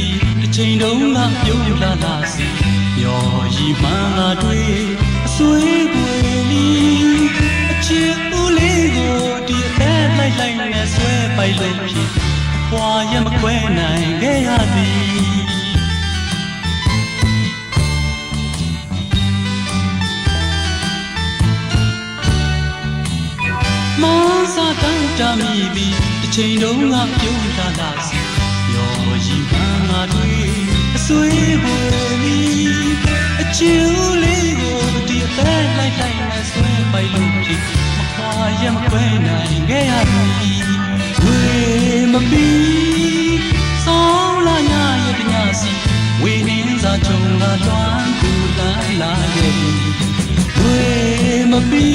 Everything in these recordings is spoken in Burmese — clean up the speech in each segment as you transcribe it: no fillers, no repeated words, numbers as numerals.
သည်တစ်ချိန်တုန်းကပြုံးလာလာစီမျောရီမှန်လာတွေ့အဆွေးကွယ်လီအချစ်ဦးလေးကိုဒီအသက်လိုက်လိုက်နဲ့ဆွဲပိုက်လို့ဖြစ်အခွာရမခွဲနိုင်ခဲ့ရသည်မောင်စာတန်းကြမိသည်တစ်ချိန်တုန်းကပြုံးလာလာစီရောရီမှန်လာတွေ့အဆွေးကိုလီအချစ်ဦးလေးကိုဒီအသက်လိုက်လိုက်နဲ့ဆွဲပိုက်လို့ဖြစ်မခွာရမခွဲနိုင်ခဲ့ရသည်ဝေမပီဆောင်းလာညရဲ့တညစီဝေနေစာချုံလာလွှမ်းကူလာလာခဲ့သည်ဝေမပီ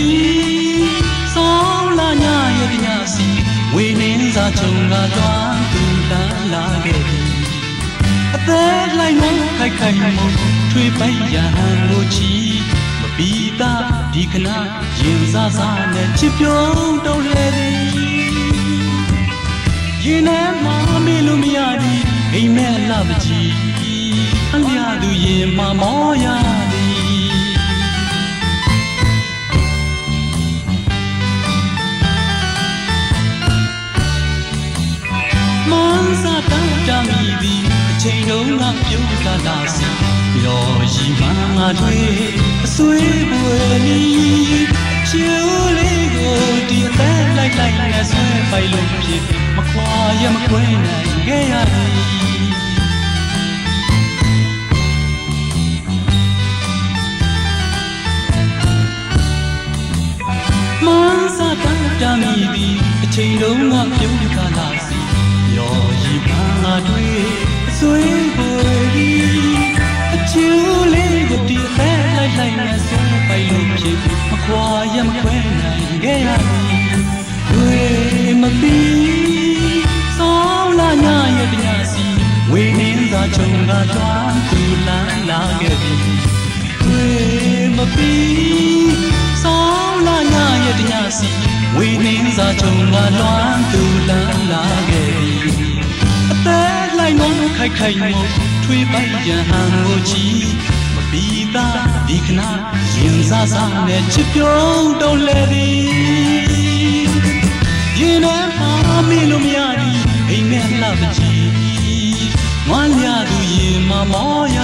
ဆောင်းလာညရဲ့တညစီဝေနေစာချုံလာလွှမ်းကူလာလာခဲ့သည်အသက်လိုက်နှုန်းခိုက်ခိုက်မို့ထွေပိုက်ရဟန်ကိုချီမပီသားဒီခဏရင်စားစားနဲ့ချစ်ပြုံးတော့လေသည်ရင်ထဲမှာမေလို့မရသည်အိမ်မက်လာပကြီးအလျာသူရင်မှာမောရသည်မန်းစားတန်းကြမိသည်အချိန်တုန်းကပြုံးလာလာစီရောရီမှန်လာတွေ့အဆွေးပွေလီချီဦးလေးကိုဒီအသက်လိုက်လိုက်နဲ့ဆွဲပိုက်လို့ဖြစ်မခွာရမခွဲနိုင်ခဲ့ရသည်မန်းစားတန်းကြမိသည်အချိန်တုန်းကပြုံးလာလာစီရောရီမှန်လာတွေ့အဆွေးပွေလီအချီဦးလေးကိုဒီအသက်လိုက်လိုက်နဲ့ဆွဲပိုက်လို့ဖြစ်မခွာရမခွဲနိုင်ခဲ့ရသည်ဝေမပီဆောင်းလာညရဲ့တညစီဝေနေသာချုံကလွှမ်းသူလန်းလာခဲ့သည်ဝေမပီဆောင်းလာညရဲ့တညစီဝေနေသာချုံကလွှမ်းသူလန်းလာခဲ့သည်အသက်လိုက်နှုန်းခိုက်ခိုက်မို့ထွေပိုက်ရဟန်ကိုချီမပီသားဒီခဏရင်စားစားနဲ့ချစ်ပြုံးတော့လေသည်ရင်ထဲမှာမေလို့မရသည်အိမ်မက်လှပကြီးငွားလျသူရင်မှာမောရ